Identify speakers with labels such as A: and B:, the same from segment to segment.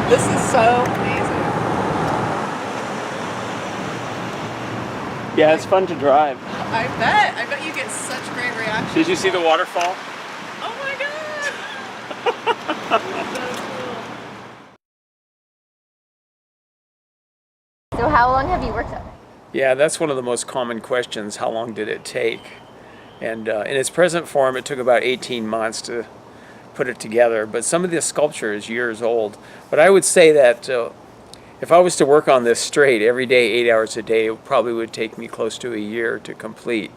A: This is so amazing.
B: Yeah, it's fun to drive.
A: I bet. I bet you get such great reactions.
B: Did you see the waterfall?
A: Oh my god!
C: So how long have you worked on it?
B: Yeah, that's one of the most common questions. How long did it take? And in its present form, it took about 18 months to put it together. But some of the sculpture is years old. But I would say that if I was to work on this straight every day, 8 hours a day, it probably would take me close to a year to complete.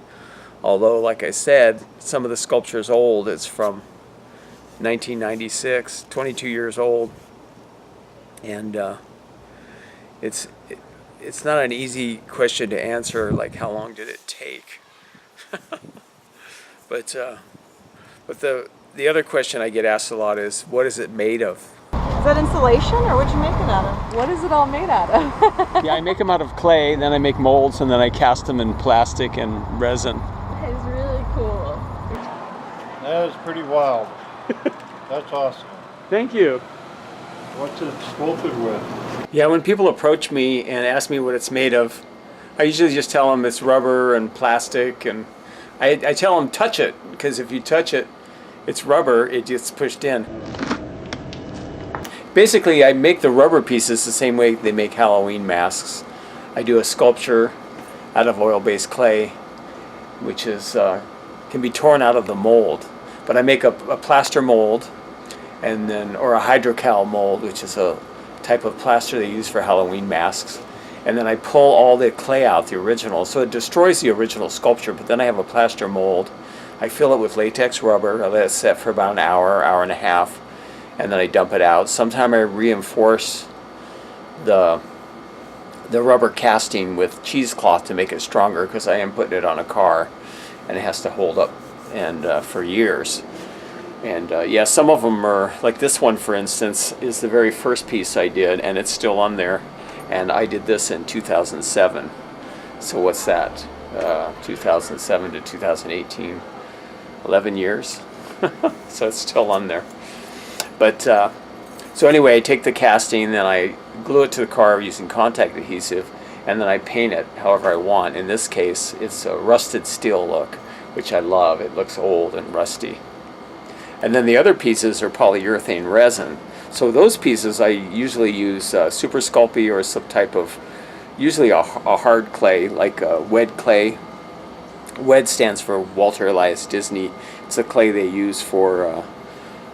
B: Although, like I said, some of the sculpture is old. It's from 1996, 22 years old. And it's not an easy question to answer, like how long did it take? But the other question I get asked a lot is, what is it made of?
A: Is that insulation, or what'd you make it out of? What is it all made out of?
B: Yeah, I make them out of clay, then I make molds, and then I cast them in plastic and resin.
C: That is really cool.
D: That is pretty wild. That's awesome.
B: Thank you.
D: What's it sculpted with?
B: Yeah, when people approach me and ask me what it's made of, I usually just tell them it's rubber and plastic, and I tell them touch it, because if you touch it, it's rubber, it gets pushed in. Basically, I make the rubber pieces the same way they make Halloween masks. I do a sculpture out of oil-based clay, which is can be torn out of the mold. But I make a plaster mold, and then or a hydrocal mold, which is a type of plaster they use for Halloween masks. And then I pull all the clay out, the original, so it destroys the original sculpture, but then I have a plaster mold. I fill it with latex rubber, I let it set for about an hour, hour and a half, and then I dump it out. Sometimes I reinforce the rubber casting with cheesecloth to make it stronger, because I am putting it on a car, and it has to hold up and for years. And yeah, some of them are, like this one for instance, is the very first piece I did, and it's still on there. And I did this in 2007. So what's that? 2007 to 2018, 11 years. So it's still on there. But so anyway, I take the casting, then I glue it to the car using contact adhesive, and then I paint it however I want. In this case, it's a rusted steel look, which I love. It looks old and rusty. And then the other pieces are polyurethane resin. So those pieces I usually use Super Sculpey or some type of, usually a hard clay, like Wed clay. Wed stands for Walter Elias Disney. It's a clay they use for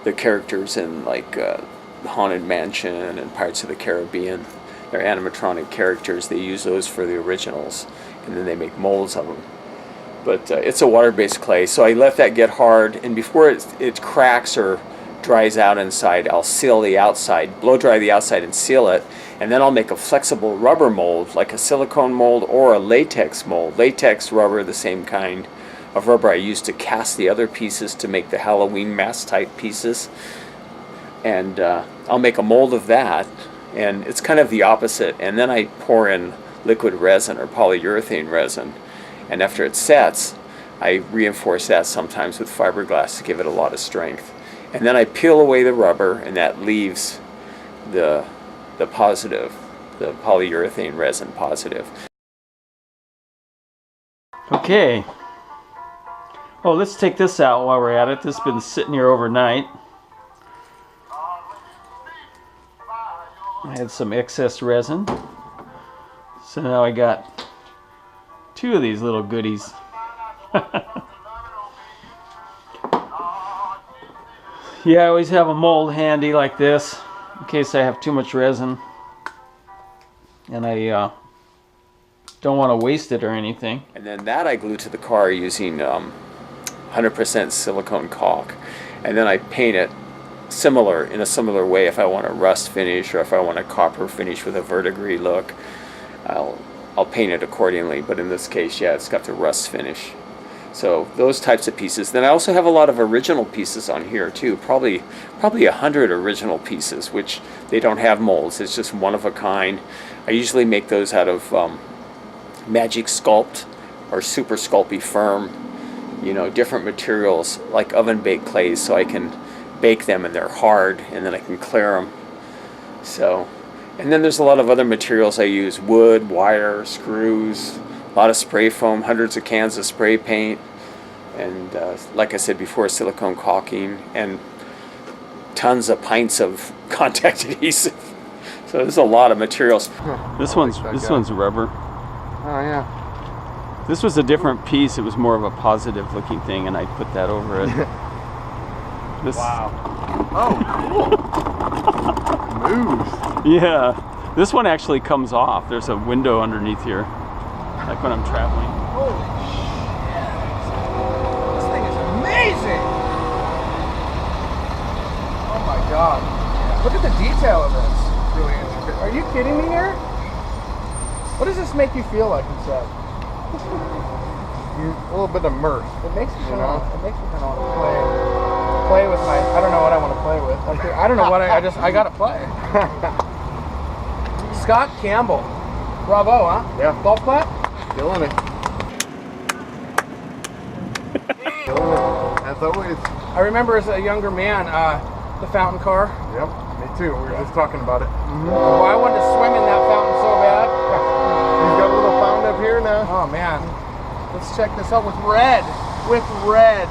B: the characters in like the Haunted Mansion and Pirates of the Caribbean. They're animatronic characters. They use those for the originals, and then they make molds of them. But it's a water-based clay, so I let that get hard, and before it cracks or dries out inside, I'll seal the outside, blow dry the outside and seal it, and then I'll make a flexible rubber mold, like a silicone mold or a latex mold. Latex rubber, the same kind of rubber I use to cast the other pieces to make the Halloween mask type pieces. And I'll make a mold of that, and it's kind of the opposite, and then I pour in liquid resin or polyurethane resin, and after it sets, I reinforce that sometimes with fiberglass to give it a lot of strength. And then I peel away the rubber, and that leaves the positive, the polyurethane resin positive. Okay. Oh, let's take this out while we're at it. This has been sitting here overnight. I had some excess resin. So now I got two of these little goodies. Yeah, I always have a mold handy like this in case I have too much resin and I don't want to waste it or anything. And then that I glue to the car using 100% silicone caulk, and then I paint it in a similar way. If I want a rust finish or if I want a copper finish with a verdigris look, I'll paint it accordingly. But in this case, yeah, it's got the rust finish. So those types of pieces. Then I also have a lot of original pieces on here too, probably 100 original pieces, which they don't have molds. It's just one of a kind. I usually make those out of Magic Sculpt or Super Sculpey Firm, you know, different materials like oven baked clays, so I can bake them and they're hard, and then I can clear them So, and then there's a lot of other materials I use: wood, wire, screws, a lot of spray foam, hundreds of cans of spray paint, and like I said before, silicone caulking, and tons of pints of contact adhesive. So there's a lot of materials. This one's rubber.
E: Oh yeah.
B: This was a different piece. It was more of a positive looking thing, and I put that over it. This,
E: Wow. Oh, cool. Moves.
B: yeah. This one actually comes off. There's a window underneath here, like when I'm traveling.
E: Holy shit. This thing is amazing. Oh my god. Look at the detail of this. Really interesting. Are you kidding me here? What does this make you feel like inside? A little bit immersed. It makes me kind of want to play with my. I don't know what I want to play with. I don't know what I gotta play. Scot Campbell, bravo, huh?
D: Yeah.
E: Golf clap.
D: Killing it. Killing it. As always.
E: I remember as a younger man, the fountain car.
D: Yep. Me too. We were just talking about it.
E: Well, I wanted to swim in that fountain so bad.
D: He's got a little fountain up here now.
E: Oh man, let's check this out with red. With red.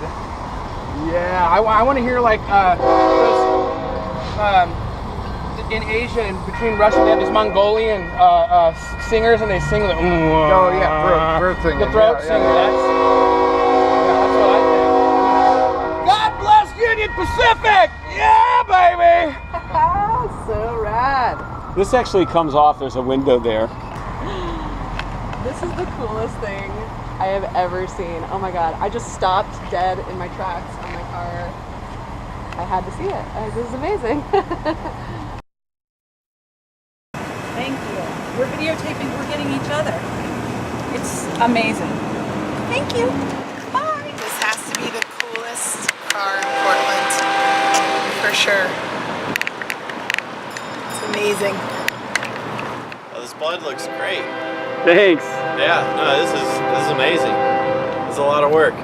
E: Yeah, I want to hear like those, in Asia and between Russia, they have these Mongolian singers, and they sing the.
D: Oh yeah, throat singing.
E: The throat singing. That's what I think. God bless Union Pacific. Yeah, baby.
A: So rad.
B: This actually comes off. There's a window there.
A: This is the coolest thing I have ever seen. Oh my god, I just stopped dead in my tracks on my car. I had to see it. This is amazing.
F: Thank you. We're videotaping, we're getting each other. It's amazing. Thank you. Bye.
G: This has to be the coolest car in Portland, for sure. It's amazing.
H: Oh, this blood looks great.
B: Thanks.
H: Yeah, no, this is amazing. It's a lot of work.